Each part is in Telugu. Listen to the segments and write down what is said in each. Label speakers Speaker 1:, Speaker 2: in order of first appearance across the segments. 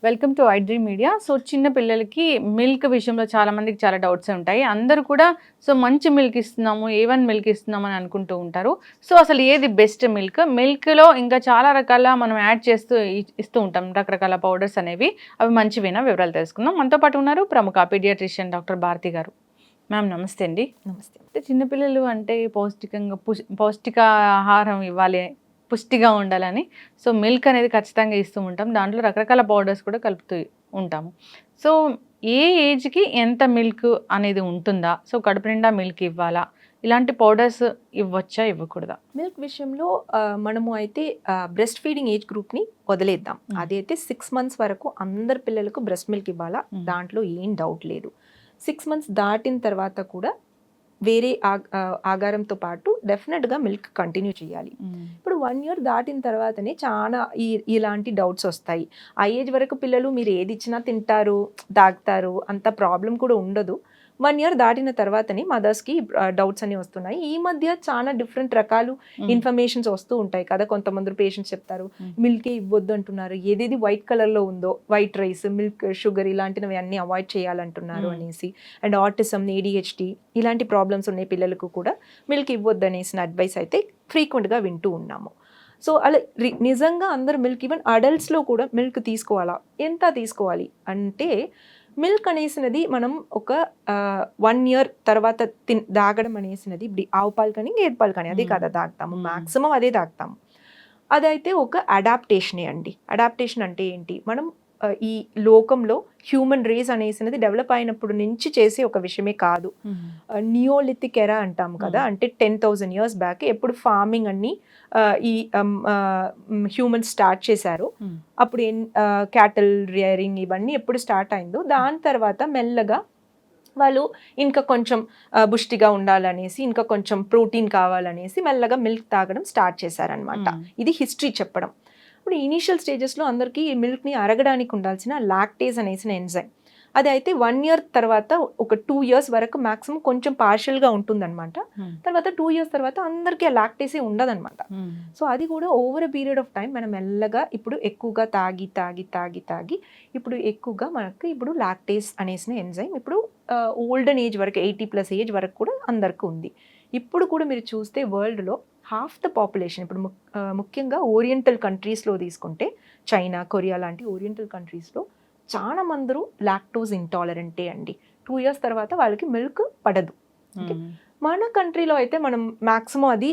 Speaker 1: Welcome to iDream media. So చిన్న పిల్లలకి మిల్క్ విషయంలో చాలా మందికి చాలా డౌట్స్ ఉంటాయి. అందరూ కూడా మంచి మిల్క్ ఇస్తున్నాము, A1 మిల్క్ ఇస్తున్నామని అనుకుంటూ ఉంటారు. సో అసలు ఏది బెస్ట్ మిల్క్? మిల్క్లో ఇంకా చాలా రకాల మనం యాడ్ చేస్తూ ఇస్తూ ఉంటాం రకరకాల పౌడర్స్ అనేవి. అవి మంచివేనా? వివరాలు తెలుసుకుందాం. మనతో పాటు ఉన్నారు ప్రముఖ పీడియాట్రిషియన్ డాక్టర్ భారతి గారు. మ్యామ్ నమస్తే అండి.
Speaker 2: నమస్తే.
Speaker 1: అంటే చిన్నపిల్లలు అంటే పౌష్టికాహారం ఇవ్వాలి, పుష్టిగా ఉండాలని సో మిల్క్ అనేది ఖచ్చితంగా ఇస్తూ ఉంటాం. దాంట్లో రకరకాల పౌడర్స్ కూడా కలుపుతూ ఉంటాము. సో ఏ ఏజ్కి ఎంత మిల్క్ అనేది ఉంటుందా? సో కడుపు నిండా మిల్క్ ఇవ్వాలా? ఇలాంటి పౌడర్స్ ఇవ్వచ్చా, ఇవ్వకూడదా?
Speaker 2: మిల్క్ విషయంలో మనము అయితే బ్రెస్ట్ ఫీడింగ్ ఏజ్ గ్రూప్ని వదిలేద్దాం. అదైతే 6 months వరకు అందరి పిల్లలకు బ్రెస్ట్ మిల్క్ ఇవ్వాలా, దాంట్లో ఏం డౌట్ లేదు. 6 months దాటిన తర్వాత కూడా వేరే ఆగారంతో పాటు డెఫినెట్గా మిల్క్ కంటిన్యూ చేయాలి. ఇప్పుడు 1 year దాటిన తర్వాతనే చాలా ఇలాంటి డౌట్స్ వస్తాయి. ఆ ఏజ్ వరకు పిల్లలు మీరు ఏది ఇచ్చినా తింటారు, తాగుతారు, అంత ప్రాబ్లం కూడా ఉండదు. 1 year దాటిన తర్వాతనే మదర్స్కి డౌట్స్ అన్ని వస్తున్నాయి. ఈ మధ్య చాలా డిఫరెంట్ రకాలు ఇన్ఫర్మేషన్స్ వస్తూ ఉంటాయి కదా. కొంతమంది పేషెంట్స్ చెప్తారు మిల్కే ఇవ్వద్దు అంటున్నారు, ఏదేది వైట్ కలర్లో ఉందో వైట్ రైస్, మిల్క్, షుగర్ ఇలాంటివి అన్నీ అవాయిడ్ చేయాలంటున్నారు అనేసి. అండ్ ఆటిజం, ADHD ఇలాంటి ప్రాబ్లమ్స్ ఉన్న పిల్లలకు కూడా మిల్క్ ఇవ్వద్దు అనేసిన అడ్వైస్ అయితే ఫ్రీక్వెంట్గా వింటూ ఉన్నాము. సో అలా నిజంగా అందరు మిల్క్, ఈవెన్ అడల్ట్స్లో కూడా మిల్క్ తీసుకోవాలా, ఎంత తీసుకోవాలి అంటే మిల్క్ అనేసినది మనం ఒక 1 year తర్వాత తాగడం అనేసినది ఇప్పుడు ఆవు పాలు కానీ గేదె పాలు కానీ అదే కదా తాగుతాము, మ్యాక్సిమం అదే తాగుతాము. అదైతే ఒక అడాప్టేషనే అండి. అడాప్టేషన్ అంటే ఏంటి? మనం ఈ లోకంలో హ్యూమన్ రేస్ అనేసినది డెవలప్ అయినప్పుడు నుంచి చేసే ఒక విషయమే కాదు. నియోలిథిక్ ఎరా అంటాం కదా, అంటే 10,000 years బ్యాక్ ఎప్పుడు ఫార్మింగ్ అన్ని ఈ హ్యూమన్స్ స్టార్ట్ చేశారు. అప్పుడు క్యాటల్ రియరింగ్ ఇవన్నీ ఎప్పుడు స్టార్ట్ అయిందో దాని తర్వాత మెల్లగా వాళ్ళు ఇంకా కొంచెం పుష్టిగా ఉండాలనేసి, ఇంకా కొంచెం ప్రోటీన్ కావాలనేసి మెల్లగా మిల్క్ తాగడం స్టార్ట్ చేశారనమాట. ఇది హిస్టరీ చెప్పడం. ఇప్పుడు ఇనీషియల్ స్టేజెస్లో అందరికీ ఈ మిల్క్ని అరగడానికి ఉండాల్సిన లాక్టేజ్ అనేసిన ఎంజైమ్, అది అయితే 1 year తర్వాత ఒక 2 years వరకు మ్యాక్సిమం కొంచెం పార్షియల్గా ఉంటుందన్నమాట. తర్వాత 2 years తర్వాత అందరికీ ఆ లాక్టేసే ఉండదన్నమాట. సో అది కూడా over a period of time మనం మెల్లగా ఇప్పుడు ఎక్కువగా తాగి తాగి తాగి తాగి ఇప్పుడు ఎక్కువగా మనకు ఇప్పుడు లాక్టేస్ అనేసిన ఎంజైమ్ ఇప్పుడు ఓల్డెన్ ఏజ్ వరకు 80+ ఏజ్ వరకు కూడా అందరికీ ఉంది. ఇప్పుడు కూడా మీరు చూస్తే వరల్డ్లో హాఫ్ ద పాపులేషన్ ఇప్పుడు ముఖ్యంగా ఓరియంటల్ కంట్రీస్లో తీసుకుంటే చైనా, కొరియా లాంటి ఓరియంటల్ కంట్రీస్లో చాలా మందరు లాక్టోజ్ ఇంటాలరెంటే అండి. 2 years తర్వాత వాళ్ళకి మిల్క్ పడదు. మన కంట్రీలో అయితే మనం మ్యాక్సిమం అది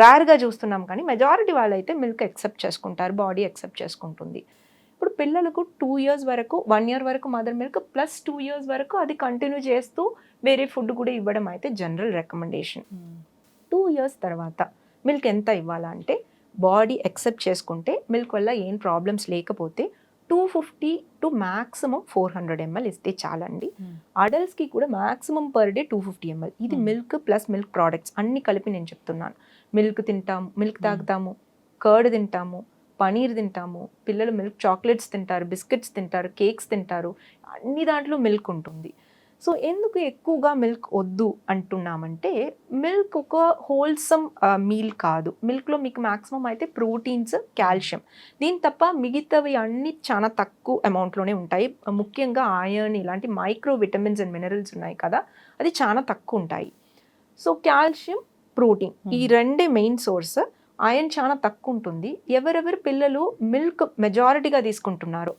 Speaker 2: రేర్గా చూస్తున్నాం, కానీ మెజారిటీ వాళ్ళైతే మిల్క్ యాక్సెప్ట్ చేసుకుంటారు, బాడీ యాక్సెప్ట్ చేసుకుంటుంది. ఇప్పుడు పిల్లలకు 2 years వరకు, 1 year వరకు మదర్ మిల్క్ ప్లస్ 2 years వరకు అది కంటిన్యూ చేస్తూ వేరే ఫుడ్ కూడా ఇవ్వడం అయితే జనరల్ రికమెండేషన్. 2 years తర్వాత మిల్క్ ఎంత ఇవ్వాలా అంటే బాడీ యాక్సెప్ట్ చేసుకుంటే మిల్క్ వల్ల ఏం ప్రాబ్లమ్స్ లేకపోతే 250 టు మ్యాక్సిమం 400 ml ఇస్తే చాలండి. అడల్ట్స్కి కూడా మ్యాక్సిమం పర్ డే 250 ml. ఇది మిల్క్ ప్లస్ మిల్క్ ప్రోడక్ట్స్ అన్ని కలిపి నేను చెప్తున్నాను. మిల్క్ తింటాము, మిల్క్ తాగుతాము, కర్డ్ తింటాము, పనీర్ తింటాము, పిల్లలు మిల్క్ చాక్లెట్స్ తింటారు, బిస్కెట్స్ తింటారు, కేక్స్ తింటారు, అన్ని దాంట్లో మిల్క్ ఉంటుంది. సో ఎందుకు ఎక్కువగా మిల్క్ వద్దు అంటున్నామంటే మిల్క్ ఒక హోల్సమ్ మీల్ కాదు. మిల్క్లో మీకు మ్యాక్సిమం అయితే ప్రోటీన్స్, కాల్షియం, దీని తప్ప మిగతావి అన్నీ చాలా తక్కువ అమౌంట్లోనే ఉంటాయి. ముఖ్యంగా ఐరన్ ఇలాంటి మైక్రో విటమిన్స్ అండ్ మినరల్స్ ఉన్నాయి కదా, అది చాలా తక్కువ ఉంటాయి. సో కాల్షియం, ప్రోటీన్ ఈ రెండే మెయిన్ సోర్స్. ఐరన్ చాలా తక్కువ ఉంటుంది. ఎవరెవరు పిల్లలు మిల్క్ మెజారిటీగా తీసుకుంటున్నారు,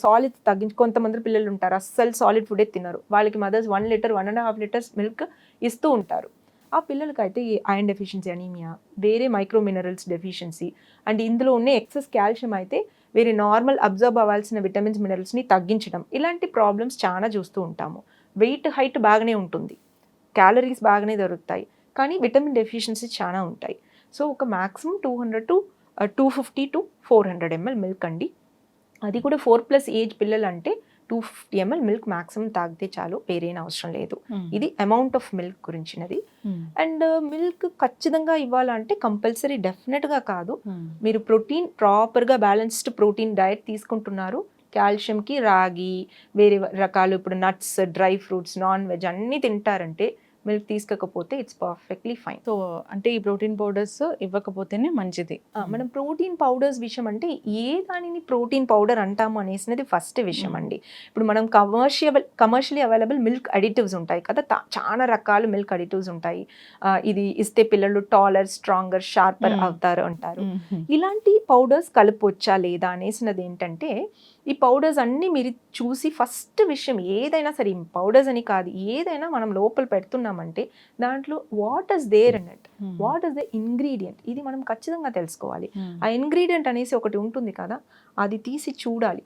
Speaker 2: సాలిడ్స్ తగ్గించి, కొంతమంది పిల్లలు ఉంటారు అస్సలు సాలిడ్ ఫుడే తిన్నారు, వాళ్ళకి మదర్స్ 1 liter 1.5 liters మిల్క్ ఇస్తూ ఉంటారు. ఆ పిల్లలకి అయితే ఈ ఐరన్ డెఫిషియన్సీ, అనీమియా, వేరే మైక్రో మినరల్స్ డెఫిషియన్సీ, అండ్ ఇందులో ఉన్న ఎక్సెస్ కాల్షియం అయితే వేరే నార్మల్ అబ్జర్వ్ అవ్వాల్సిన విటమిన్స్, మినరల్స్ని తగ్గించడం, ఇలాంటి ప్రాబ్లమ్స్ చాలా చూస్తూ ఉంటాము. వెయిట్, హైట్ బాగానే ఉంటుంది, క్యాలరీస్ బాగానే దొరుకుతాయి, కానీ విటమిన్ డెఫిషియన్సీ చాలా ఉంటాయి. సో ఒక maximum 200 to 250 to 400 ml milk అండి. అది కూడా 4+ ఏజ్ పిల్లలు అంటే 250 ml మిల్క్ మ్యాక్సిమం తాగితే చాలు, వేరేనా అవసరం లేదు. ఇది అమౌంట్ ఆఫ్ మిల్క్ గురించినది. అండ్ మిల్క్ ఖచ్చితంగా ఇవ్వాలంటే కంపల్సరీ డెఫినెట్గా కాదు. మీరు ప్రోటీన్ ప్రాపర్గా బ్యాలెన్స్డ్ ప్రోటీన్ డయట్ తీసుకుంటున్నారు, కాల్షియంకి రాగి, వేరే రకాలు ఇప్పుడు nuts, dry fruits, non veg అన్నీ తింటారంటే మిల్క్ తీసుకోకపోతే ఇట్స్ పర్ఫెక్ట్లీ ఫైన్.
Speaker 1: సో అంటే ఈ ప్రోటీన్ పౌడర్స్ ఇవ్వకపోతేనే మంచిది.
Speaker 2: మనం ప్రోటీన్ పౌడర్స్ విషయం అంటే ఏ దానిని ప్రోటీన్ పౌడర్ అంటాము అనేసినది ఫస్ట్ విషయం అండి. ఇప్పుడు మనం కమర్షియలీ అవైలబుల్ మిల్క్ అడిటివ్స్ ఉంటాయి కదా, చాలా రకాల మిల్క్ అడిటివ్స్ ఉంటాయి. ఇది ఇస్తే పిల్లలు టాలర్, స్ట్రాంగర్, షార్పర్ అవుతారు అంటారు. ఇలాంటి పౌడర్స్ కలపొచ్చా లేదా అనేసినది ఏంటంటే, ఈ పౌడర్స్ అన్నీ మీరు చూసి ఫస్ట్ విషయం ఏదైనా సరే, పౌడర్స్ అని కాదు, ఏదైనా మనం లోపల పెడుతున్నామంటే దాంట్లో వాట్ ఇస్ దేర్ అన్నట్టు, వాట్ ఇస్ ద ఇంగ్రీడియంట్, ఇది మనం ఖచ్చితంగా తెలుసుకోవాలి. ఆ ఇంగ్రీడియంట్ అనేసి ఒకటి ఉంటుంది కదా, అది తీసి చూడాలి.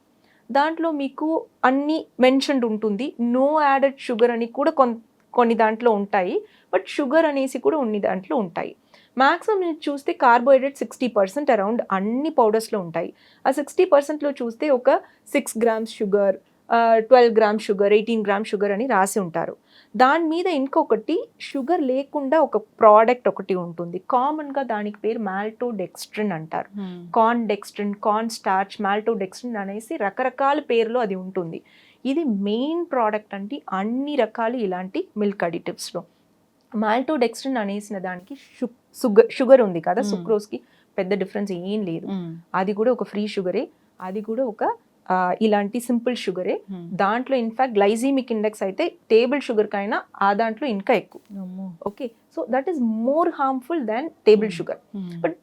Speaker 2: దాంట్లో మీకు అన్ని మెన్షన్డ్ ఉంటుంది. నో యాడెడ్ షుగర్ అని కూడా కొన్ని దాంట్లో ఉంటాయి, బట్ షుగర్ అనేసి కూడా కొన్ని దాంట్లో ఉంటాయి. మ్యాక్సిమం మీరు చూస్తే కార్బోహైడ్రేట్ 60% అరౌండ్ అన్ని పౌడర్స్లో ఉంటాయి. ఆ 60%లో చూస్తే ఒక 6 grams sugar, 12 grams sugar, 18 grams sugar అని రాసి ఉంటారు. దాని మీద ఇంకొకటి షుగర్ లేకుండా ఒక ప్రోడక్ట్ ఒకటి ఉంటుంది. కామన్గా దానికి పేరు మాల్టోడెక్స్ట్రిన్ అంటారు. Corn dextrin, corn starch, maltodextrin అనేసి రకరకాల పేర్లు అది ఉంటుంది. ఇది మెయిన్ ప్రోడక్ట్ అంటే అన్ని రకాలు ఇలాంటి మిల్క్ అడిటివ్స్లో. మాల్టోడెక్స్ట్రిన్ అనేసిన దానికి షుగర్ ఉంది కదా, సుక్రోస్కి పెద్ద డిఫరెన్స్ ఏం లేదు. అది కూడా ఒక ఫ్రీ షుగరే, అది కూడా ఒక ఇలాంటి సింపుల్ షుగరే. దాంట్లో ఇన్ఫాక్ట్ గ్లైసీమిక్ ఇండెక్స్ అయితే టేబుల్ షుగర్ కైనా ఆ దాంట్లో ఇంకా ఎక్కువ. Okay, so that is more harmful than table sugar. But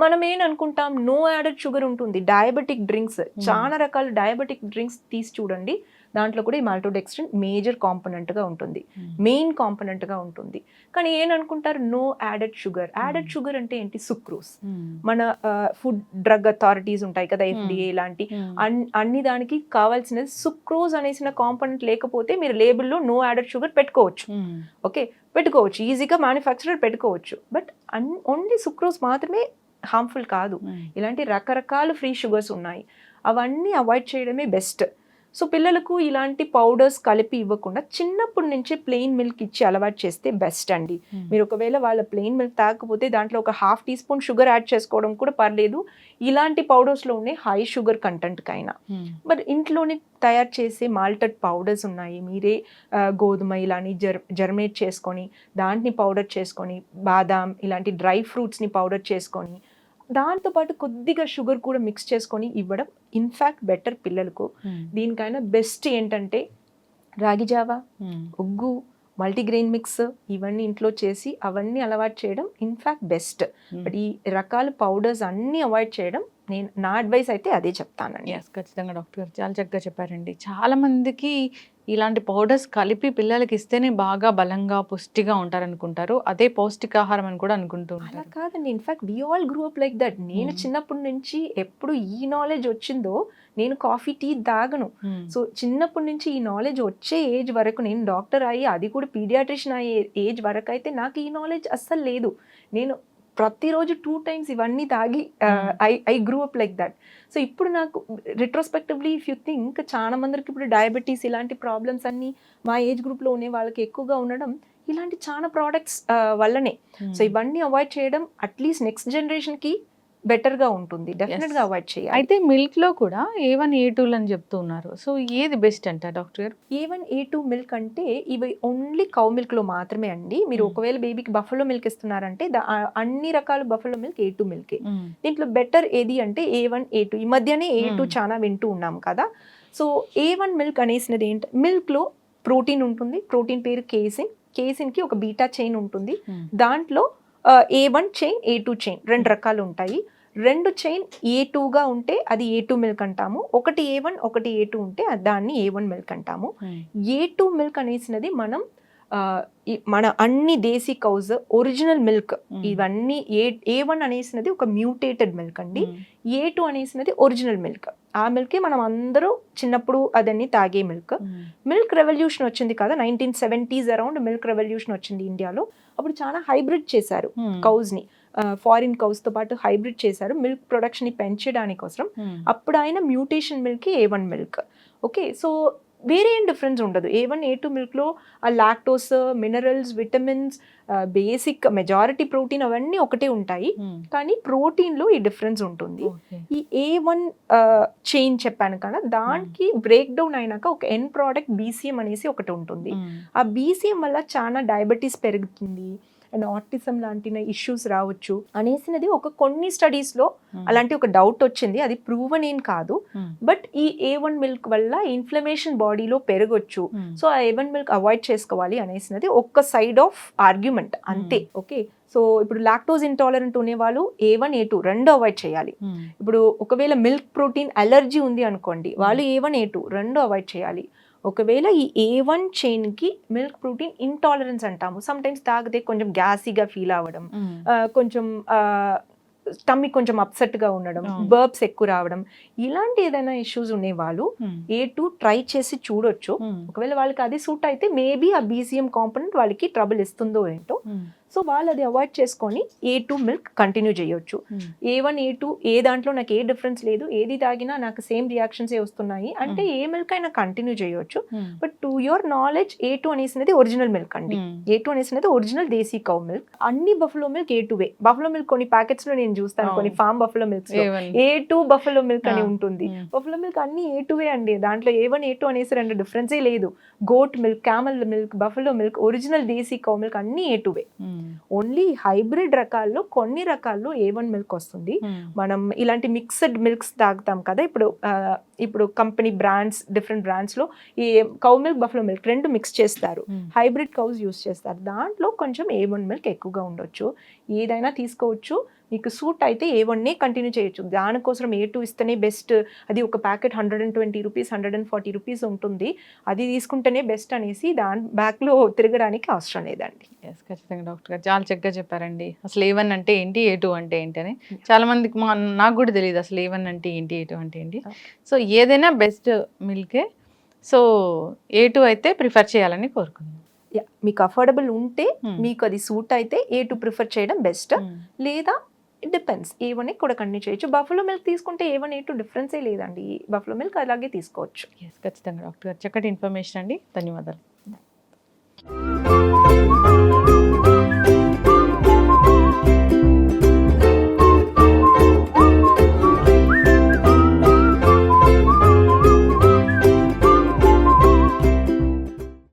Speaker 2: మనం ఏమనుకుంటాం, నో యాడెడ్ షుగర్ ఉంటుంది. డయాబెటిక్ డ్రింక్స్, చాలా రకాల డయాబెటిక్ డ్రింక్స్ తీసి చూడండి, దాంట్లో కూడా ఈ మాల్టోడెక్స్ట్రిన్ మేజర్ కాంపోనెంట్గా ఉంటుంది, మెయిన్ కాంపోనెంట్గా ఉంటుంది. కానీ ఏమనుకుంటారు, no added sugar. Added sugar అంటే ఏంటి? సుక్రోస్. మన ఫుడ్ డ్రగ్ అథారిటీస్ ఉంటాయి కదా, FDA లాంటి అన్ని దానికి కావాల్సినది సుక్రోజ్ అనేసిన కాంపోనెంట్ లేకపోతే మీరు లేబుల్లో నో యాడెడ్ షుగర్ పెట్టుకోవచ్చు. ఓకే, పెట్టుకోవచ్చు, ఈజీగా మ్యానుఫ్యాక్చరర్ పెట్టుకోవచ్చు. బట్ ఓన్లీ సుక్రోజ్ మాత్రమే హార్మ్ఫుల్ కాదు. ఇలాంటి రకరకాల ఫ్రీ షుగర్స్ ఉన్నాయి, అవన్నీ అవాయిడ్ చేయడమే బెస్ట్. సో పిల్లలకు ఇలాంటి పౌడర్స్ కలిపి ఇవ్వకుండా చిన్నప్పటి నుంచే ప్లెయిన్ మిల్క్ ఇచ్చి అలవాటు చేస్తే బెస్ట్ అండి. మీరు ఒకవేళ వాళ్ళ ప్లెయిన్ మిల్క్ తాగకపోతే దాంట్లో ఒక 1/2 teaspoon షుగర్ యాడ్ చేసుకోవడం కూడా పర్లేదు. ఇలాంటి పౌడర్స్లో ఉండే హై షుగర్ కంటెంట్కైనా. బట్ ఇంట్లోనే తయారు చేసే మాల్టెడ్ పౌడర్స్ ఉన్నాయి. మీరే గోధుమ ఇలాని జర్మినేట్ చేసుకొని దాంట్ని పౌడర్ చేసుకొని, బాదాం ఇలాంటి డ్రై ఫ్రూట్స్ని పౌడర్ చేసుకొని, దాంతోపాటు కొద్దిగా షుగర్ కూడా మిక్స్ చేసుకొని ఇవ్వడం ఇన్ఫ్యాక్ట్ బెటర్ పిల్లలకు. దీనికైనా బెస్ట్ ఏంటంటే రాగి జావా, ఉగ్గు, మల్టీగ్రెయిన్ మిక్స్ ఇవన్నీ ఇంట్లో చేసి అవన్నీ అలవాటు చేయడం ఇన్ఫ్యాక్ట్ బెస్ట్. బట్ ఈ రకాల పౌడర్స్ అన్నీ అవాయిడ్ చేయడం నా అడ్వైస్ అయితే అదే చెప్తానండి.
Speaker 1: ఖచ్చితంగా డాక్టర్ గారు చాలా చక్కగా చెప్పారండి. చాలా మందికి ఇలాంటి పౌడర్స్ కలిపి పిల్లలకి ఇస్తేనే బాగా బలంగా పుష్టిగా ఉంటారనుకుంటారు, అదే పౌష్టికాహారం అని కూడా అనుకుంటూ
Speaker 2: అలా కాదండి. In fact we all grew up like that. నేను చిన్నప్పటి నుంచి ఎప్పుడు ఈ నాలెడ్జ్ వచ్చిందో, నేను కాఫీ టీ తాగను. సో చిన్నప్పటి నుంచి ఈ నాలెడ్జ్ వచ్చే ఏజ్ వరకు, నేను డాక్టర్ అయ్యి అది కూడా పీడియాట్రిషియన్ అయ్యే ఏజ్ వరకు అయితే నాకు ఈ నాలెడ్జ్ అస్సలు లేదు. నేను ప్రతిరోజు 2 times ఇవన్నీ తాగి I grew up like that. So ఇప్పుడు నాకు రిట్రోస్పెక్టివ్లీ ఇఫ్ యూ థింక్, చాలా మందికి ఇప్పుడు డయాబెటీస్ ఇలాంటి ప్రాబ్లమ్స్ అన్నీ మా ఏజ్ గ్రూప్లో ఉండే వాళ్ళకి ఎక్కువగా ఉండడం ఇలాంటి చాలా ప్రోడక్ట్స్ వల్లనే. సో ఇవన్నీ అవాయిడ్ చేయడం అట్లీస్ట్ నెక్స్ట్ జనరేషన్కి బెటర్గా ఉంటుంది. డెఫినెట్గా అవాయిడ్ చేయాలి.
Speaker 1: అయితే మిల్క్లో కూడా A1 A2 అని చెప్తూ ఉన్నారు. సో ఏది బెస్ట్ అంట డాక్టర్ గారు?
Speaker 2: A1 A2 మిల్క్ అంటే ఇవి ఓన్లీ కౌ మిల్క్లో మాత్రమే అండి. మీరు ఒకవేళ బేబీకి బఫెలో మిల్క్ ఇస్తున్నారంటే అన్ని రకాల బఫెలో మిల్క్ A2 మిల్కే. దీంట్లో బెటర్ ఏది అంటే A1 A2. ఈ మధ్యనే A2 చాలా వింటూ ఉన్నాం కదా. సో A1 మిల్క్ అనేసినది ఏంటి, మిల్క్లో ప్రోటీన్ ఉంటుంది. ప్రోటీన్ పేరు కేసిన్. కేసిన్కి ఒక బీటా చైన్ ఉంటుంది. దాంట్లో A1 చైన్, A2 చైన్ 2 రకాలు ఉంటాయి. 2 చైన్ A2గా ఉంటే అది A2 మిల్క్ అంటాము. ఒకటి A1 ఒకటి A2 ఉంటే దాన్ని A1 మిల్క్ అంటాము. A2 మిల్క్ అనేసినది మన అన్ని దేశీ కౌస్ ఒరిజినల్ మిల్క్. ఇవన్నీ A1 అనేసినది ఒక మ్యూటేటెడ్ మిల్క్ అండి. A2 అనేసినది ఒరిజినల్ మిల్క్. ఆ మిల్కే మనం అందరూ చిన్నప్పుడు అదన్నీ తాగే మిల్క్. మిల్క్ రెవల్యూషన్ వచ్చింది కదా, 1970s అరౌండ్ మిల్క్ రెవల్యూషన్ వచ్చింది ఇండియాలో. అప్పుడు చాలా హైబ్రిడ్ చేశారు కౌస్ని. ఫారిన్ కౌస్తో పాటు హైబ్రిడ్ చేశారు మిల్క్ ప్రొడక్షన్ని పెంచడానికి కోసం. అప్పుడు ఆయన mutation milk A1 milk. Okay, so వేరే ఏం డిఫరెన్స్ ఉండదు. A1 A2 మిల్క్లో ఆ lactose, minerals, vitamins, basic majority protein అవన్నీ ఒకటే ఉంటాయి, కానీ ప్రోటీన్లో ఈ డిఫరెన్స్ ఉంటుంది. ఈ A1 చైన్ చెప్పాను కదా, దానికి బ్రేక్ డౌన్ అయినాక ఒక ఎండ్ ప్రోడక్ట్ BCM అనేసి ఒకటి ఉంటుంది. ఆ BCM వల్ల చాలా డయాబెటీస్ పెరుగుతుంది అండ్ ఆటిజం లాంటి ఇష్యూస్ రావచ్చు అనేసినది ఒక కొన్ని స్టడీస్లో అలాంటి ఒక డౌట్ వచ్చింది. అది ప్రూవన్ ఏం కాదు, బట్ ఈ A1 మిల్క్ వల్ల ఇన్ఫ్లమేషన్ బాడీలో పెరగొచ్చు, సో ఆ A1 మిల్క్ అవాయిడ్ చేసుకోవాలి అనేసినది ఒక సైడ్ ఆఫ్ ఆర్గ్యుమెంట్ అంతే. ఓకే, సో ఇప్పుడు లాక్టోజ్ ఇంటాలరెంట్ ఉండే వాళ్ళు A1 A2 రెండు అవాయిడ్ చేయాలి. ఇప్పుడు ఒకవేళ మిల్క్ ప్రోటీన్ అలర్జీ ఉంది అనుకోండి, వాళ్ళు A1 A2 రెండు అవాయిడ్ చేయాలి. ఒకవేళ ఈ A1 చైన్కి మిల్క్ ప్రోటీన్ ఇంటాలరెన్స్ అంటాము. సమ్ టైమ్స్ తాగితే కొంచెం గ్యాసీగా ఫీల్ అవ్వడం, కొంచెం స్టమక్ కొంచెం అప్సెట్గా ఉండడం, బర్బ్స్ ఎక్కువ రావడం, ఇలాంటి ఏదైనా ఇష్యూస్ ఉండేవాళ్ళు A2 ట్రై చేసి చూడొచ్చు. ఒకవేళ వాళ్ళకి అది సూట్ అయితే మేబీ ఆ BCM కాంపోనెంట్ వాళ్ళకి ట్రబుల్ ఇస్తుందో ఏంటో, సో వాళ్ళు అది అవాయిడ్ చేసుకొని A2 మిల్క్ కంటిన్యూ చేయొచ్చు. A1 A2 ఏ దాంట్లో నాకు ఏ డిఫరెన్స్ లేదు, ఏది తాగినా నాకు సేమ్ రియాక్షన్సే వస్తున్నాయి అంటే ఏ మిల్క్ అయినా కంటిన్యూ చేయొచ్చు. But to your knowledge A2 అనేసినది ఒరిజినల్ మిల్క్ అండి. A2 అనేసినది ఒరిజినల్ దేశీ కౌ మిల్క్. అన్ని బఫలో మిల్క్ A2వే. బఫలో మిల్క్ కొన్ని ప్యాకెట్స్ లో నేను చూస్తాను, కొన్ని farm buffalo milks A2 buffalo milk అని ఉంటుంది. బఫలో మిల్క్ అన్ని A2వే అండి, దాంట్లో A1 A2 అనేసి రెండు డిఫరెన్సే లేదు. Goat milk, camel milk, buffalo milk, original desi cow milk అన్ని A2వే. ఓన్లీ హైబ్రిడ్ రకాల్లో కొన్ని రకాల్లో A1 మిల్క్ వస్తుంది. మనం ఇలాంటి మిక్స్డ్ మిల్క్స్ తాగుతాం కదా, ఇప్పుడు కంపెనీ బ్రాండ్స్, డిఫరెంట్ బ్రాండ్స్లో ఈ కౌ మిల్క్, బఫలో మిల్క్ రెండు మిక్స్ చేస్తారు, హైబ్రిడ్ కౌస్ యూస్ చేస్తారు. దాంట్లో కొంచెం A1 మిల్క్ ఎక్కువగా ఉండొచ్చు. ఏదైనా తీసుకోవచ్చు, మీకు సూట్ అయితే A1నే కంటిన్యూ చేయొచ్చు. దానికోసం A2 ఇస్తేనే బెస్ట్, అది ఒక ప్యాకెట్ 120 రూపీస్ 140 రూపీస్ ఉంటుంది, అది తీసుకుంటేనే బెస్ట్ అనేసి దాని బ్యాక్లో తిరగడానికి అవసరం లేదండి.
Speaker 1: ఎస్, ఖచ్చితంగా డాక్టర్ గారు చాలా చక్కగా చెప్పారండి. అసలు A1 అంటే ఏంటి, A2 అంటే ఏంటి అని చాలా మందికి నాకు కూడా తెలియదు అసలు A1 అంటే ఏంటి, A2 అంటే ఏంటి. సో ఏదైనా బెస్ట్ మిల్కే, సో A2 అయితే ప్రిఫర్ చేయాలని కోరుకుంటున్నాను.
Speaker 2: మీకు అఫోర్డబుల్ ఉంటే, మీకు అది సూట్ అయితే A2 ప్రిఫర్ చేయడం బెస్ట్, లేదా ఇట్ డిపెండ్స్ A1 కూడా కంటిన్యూ చేయొచ్చు. బఫలో మిల్క్ తీసుకుంటే A1 A2 డిఫరెన్సే లేదండి, బఫలో మిల్క్ అలాగే తీసుకోవచ్చు.
Speaker 1: ఎస్, ఖచ్చితంగా డాక్టర్ గారు చక్కటి ఇన్ఫర్మేషన్ అండి, ధన్యవాదాలు.